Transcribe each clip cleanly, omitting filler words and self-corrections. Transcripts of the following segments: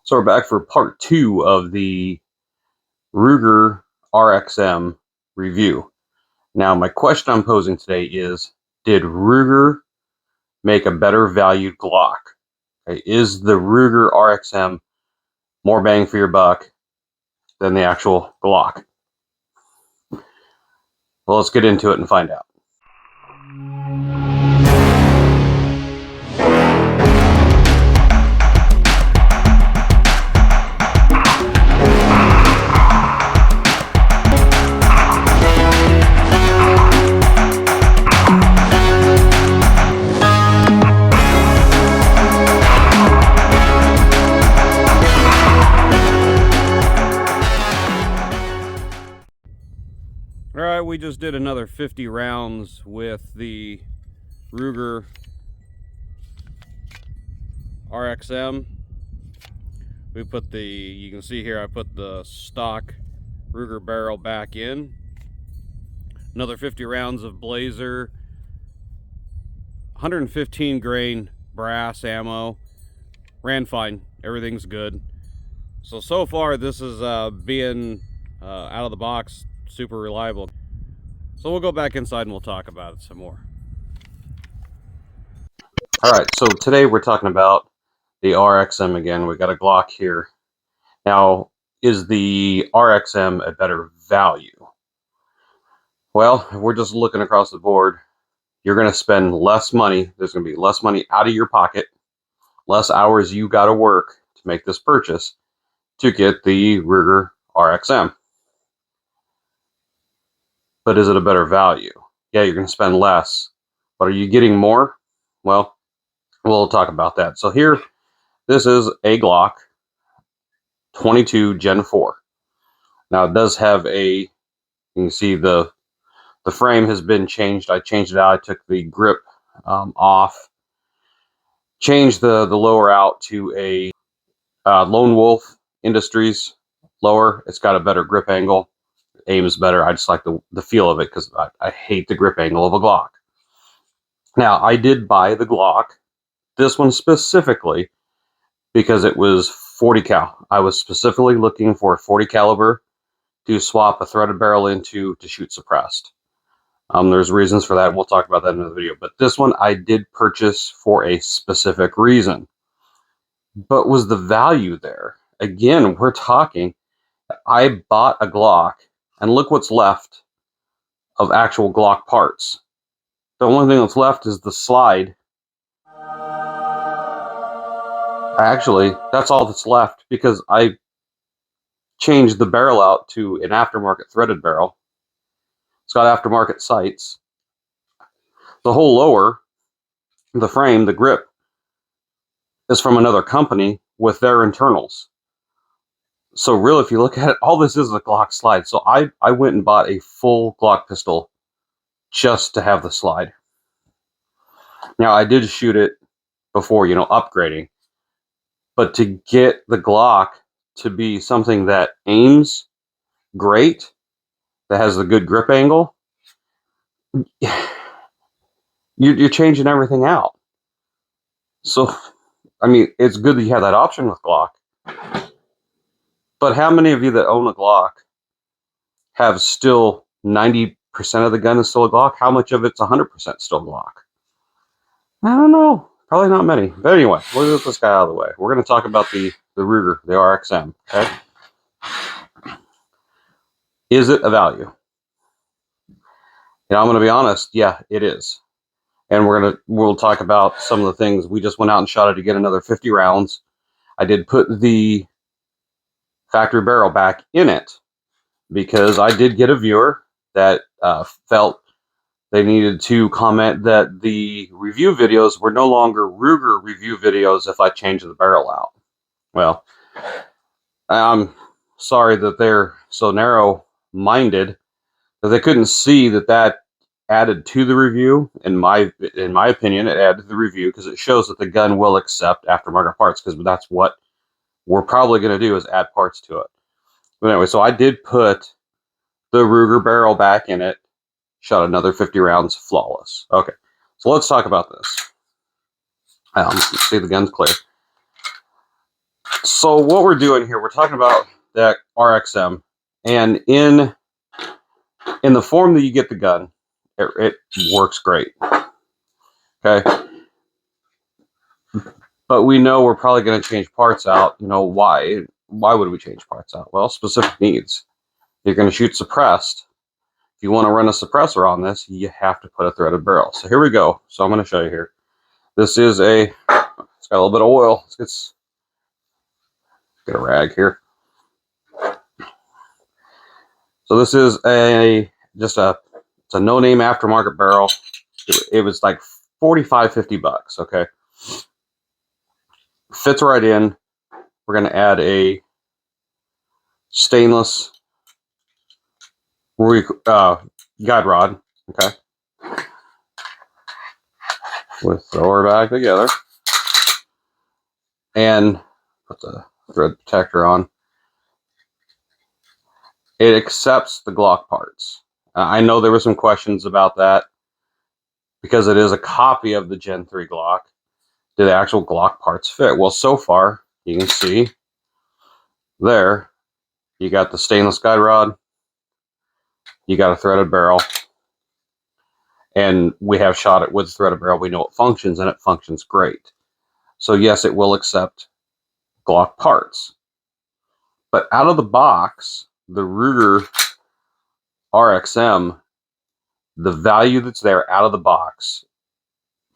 So we're back for part 2 of the Ruger RXM review. Now, my question I'm posing today is, did Ruger make a better valued Glock? Okay, is the Ruger RXM more bang for your buck than the actual Glock? Well, let's get into it and find out. Alright, we just did another 50 rounds with the Ruger RXM. We put the, you can see here, I put the stock Ruger barrel back in. Another 50 rounds of Blazer, 115 grain brass ammo. Ran fine, everything's good. So far this is being out of the box super reliable. So we'll go back inside and we'll talk about it some more. Alright, so today we're talking about the RXM again. We got a Glock here. Now, is the RXM a better value? Well, if we're just looking across the board, you're going to spend less money. There's going to be less money out of your pocket, less hours you got to work to make this purchase to get the Ruger RXM. But is it a better value? Yeah, you're going to spend less, but are you getting more? Well, we'll talk about that. So here, this is a Glock 22 Gen 4. Now it does have a, you can see the frame has been changed. I changed it out. I took the grip off, changed the lower out to a Lone Wolf Industries lower. It's got a better grip angle. Aims better. I just like the feel of it because I hate the grip angle of a Glock. Now, I did buy the Glock, this one specifically, because it was 40 cal. I was specifically looking for a 40 caliber to swap a threaded barrel into to shoot suppressed. There's reasons for that. We'll talk about that in the video. But this one I did purchase for a specific reason. But was the value there? Again, we're talking, I bought a Glock, and look what's left of actual Glock parts. The only thing that's left is the slide. Actually, that's all that's left because I changed the barrel out to an aftermarket threaded barrel. It's got aftermarket sights. The whole lower, the frame, the grip, is from another company with their internals. So really, if you look at it, all this is a Glock slide. So I went and bought a full Glock pistol just to have the slide. Now, I did shoot it before, upgrading. But to get the Glock to be something that aims great, that has a good grip angle, you're changing everything out. So, I mean, it's good that you have that option with Glock. But how many of you that own a Glock have still 90% of the gun is still a Glock? How much of it's 100% still Glock? I don't know. Probably not many. But anyway, we'll get this guy out of the way. We're going to talk about the Ruger, the RXM. Okay? Is it a value? I'm going to be honest. Yeah, it is. And we'll talk about some of the things. We just went out and shot it again, another 50 rounds. I did put the factory barrel back in it because I did get a viewer that felt they needed to comment that the review videos were no longer Ruger review videos if I changed the barrel out. Well, I'm sorry that they're so narrow-minded that they couldn't see that added to the review. In my opinion, it added to the review because it shows that the gun will accept aftermarket parts, because that's what we're probably going to do, is add parts to it. But anyway, so I did put the Ruger barrel back in it, shot another 50 rounds flawless. Okay, so let's talk about this. See, the gun's clear. So what we're doing here, we're talking about that RXM, and in the form that you get the gun, it works great. Okay, but we know we're probably going to change parts out. You know why? Why would we change parts out? Well, specific needs. You're going to shoot suppressed. If you want to run a suppressor on this, you have to put a threaded barrel. So here we go. So I'm going to show you here. This is it's got a little bit of oil. Let's get a rag here. So this is it's a no-name aftermarket barrel. It was like $45-50, okay? Fits right in. We're going to add a stainless guide rod, okay? We'll throw her back together and put the thread protector on. It accepts the Glock parts. I know there were some questions about that because it is a copy of the Gen 3 Glock. Do the actual Glock parts fit? Well, so far, you can see there, you got the stainless guide rod, you got a threaded barrel, and we have shot it with a threaded barrel. We know it functions, and it functions great. So yes, it will accept Glock parts. But out of the box, the Ruger RXM, the value that's there out of the box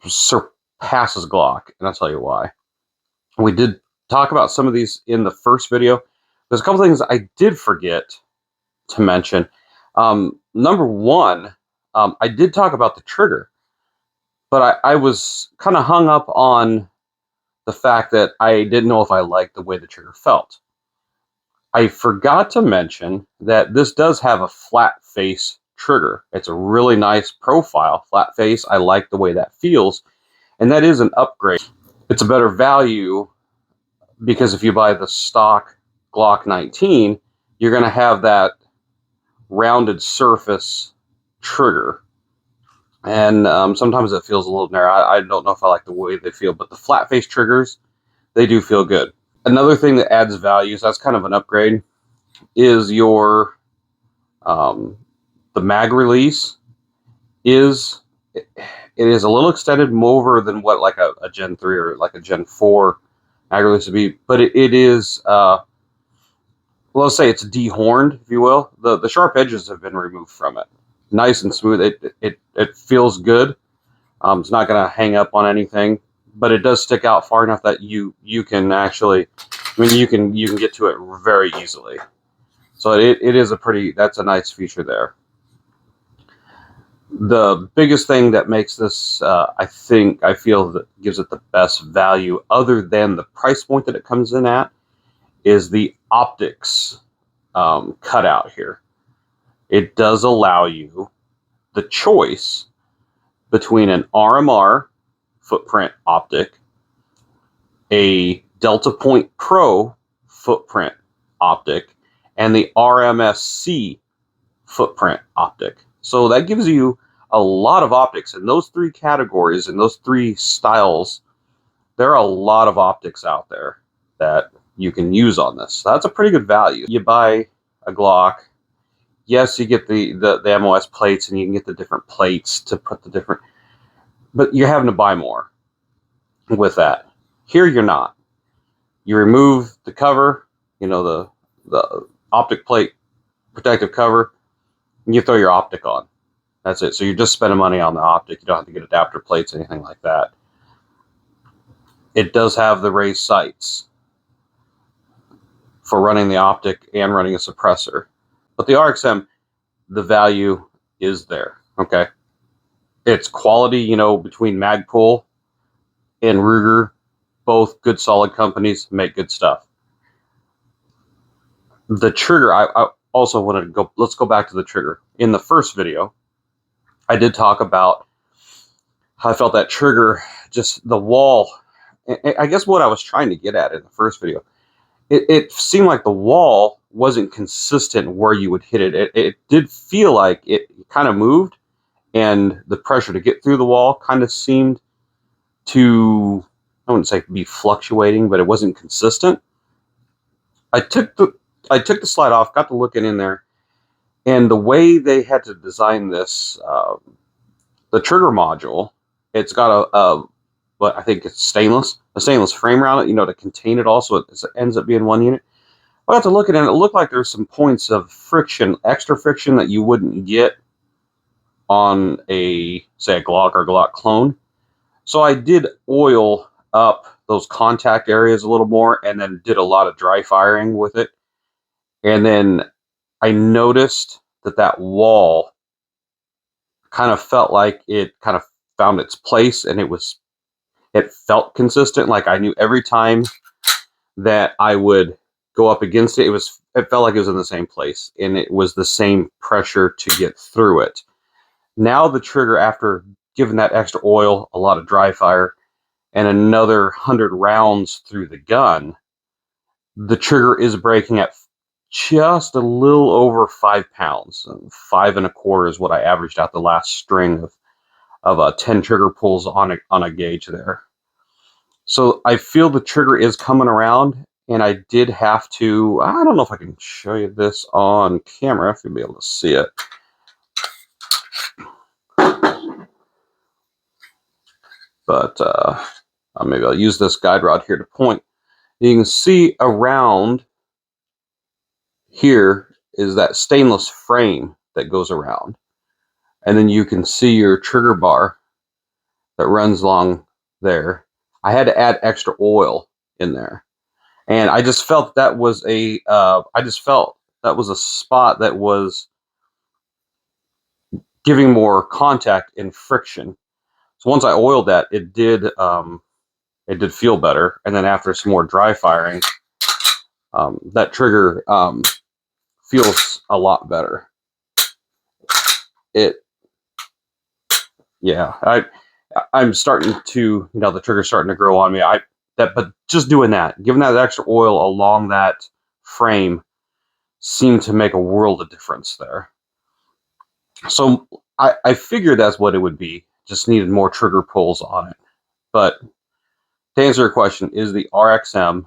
surpasses Glock, and I'll tell you why. We did talk about some of these in the first video. There's a couple things I did forget to mention. Number one, I did talk about the trigger, but I was kind of hung up on the fact that I didn't know if I liked the way the trigger felt. I forgot to mention that this does have a flat face trigger. It's a really nice profile, flat face. I like the way that feels, and that is an upgrade. It's a better value because if you buy the stock Glock 19, you're going to have that rounded surface trigger, and sometimes it feels a little narrow. I don't know if I like the way they feel, but the flat face triggers, they do feel good. Another thing that adds value, so that's kind of an upgrade, is your the mag release is it is a little extended more than what like a Gen 3 or like a Gen 4 mag release would be, but it is let's say it's dehorned, if you will. The sharp edges have been removed from it. Nice and smooth. It feels good. It's not going to hang up on anything, but it does stick out far enough that you can actually, I mean, you can get to it very easily. So it is that's a nice feature there. The biggest thing that makes this, I feel that gives it the best value, other than the price point that it comes in at, is the optics cutout here. It does allow you the choice between an RMR footprint optic, a Delta Point Pro footprint optic, and the RMSC footprint optic. So that gives you a lot of optics in those three categories, in those three styles. There are a lot of optics out there that you can use on this. So that's a pretty good value. You buy a Glock, yes, you get the MOS plates, and you can get the different plates to put the different, but you're having to buy more with that. Here you're not. You remove the cover, you know, the optic plate protective cover, and you throw your optic on. That's it. So you're just spending money on the optic. You don't have to get adapter plates, anything like that. It does have the raised sights for running the optic and running a suppressor. But the RXM, the value is there, okay? It's quality, you know, between Magpul and Ruger, both good solid companies, make good stuff. The trigger, I also wanted to go, let's go back to the trigger. In the first video, I did talk about how I felt that trigger, just the wall. I guess what I was trying to get at in the first video, it seemed like the wall wasn't consistent where you would hit it. It did feel like it kind of moved, and the pressure to get through the wall kind of seemed to, I wouldn't say be fluctuating, but it wasn't consistent. I took the slide off, got to looking in there, and the way they had to design this, the trigger module, it's got what I think it's a stainless frame around it, you know, to contain it all, so it ends up being one unit. I got to looking at it, it looked like there's some points of friction, extra friction that you wouldn't get on say a Glock or Glock clone. So I did oil up those contact areas a little more, and then did a lot of dry firing with it. And then I noticed that wall kind of felt like it kind of found its place, and it felt consistent. Like I knew every time that I would go up against it, it felt like it was in the same place, and it was the same pressure to get through it. Now the trigger, after giving that extra oil, a lot of dry fire, and another 100 rounds through the gun, the trigger is breaking at just a little over 5 pounds. 5.25 is what I averaged out the last string of 10 trigger pulls on a gauge there. So I feel the trigger is coming around, and I did have to, I don't know if I can show you this on camera, if you'll be able to see it. But maybe I'll use this guide rod here to point. You can see around here is that stainless frame that goes around. And then you can see your trigger bar that runs along there. I had to add extra oil in there. And I just felt that was a spot that was giving more contact and friction. So once I oiled that, it did feel better. And then after some more dry firing, that trigger feels a lot better. I'm starting to, the trigger's starting to grow on me. But just doing that, giving that extra oil along that frame seemed to make a world of difference there. So I figured that's what it would be. Just needed more trigger pulls on it. But to answer your question, is the RXM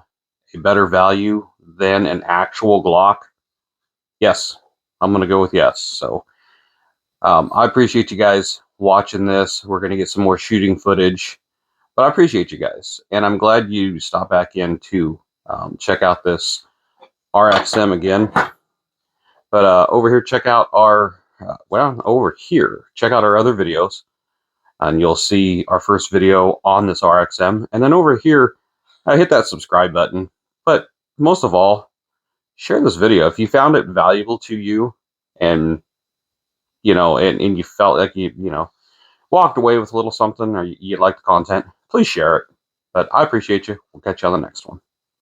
a better value than an actual Glock? Yes, I'm going to go with yes. So I appreciate you guys watching this. We're going to get some more shooting footage. But I appreciate you guys. And I'm glad you stopped back in to check out this RXM again. But over here, check out our, check out our other videos. And you'll see our first video on this RXM. And then over here, hit that subscribe button. But most of all, share this video. If you found it valuable to you, and and you felt like you walked away with a little something, or you liked the content, please share it. But I appreciate you. We'll catch you on the next one.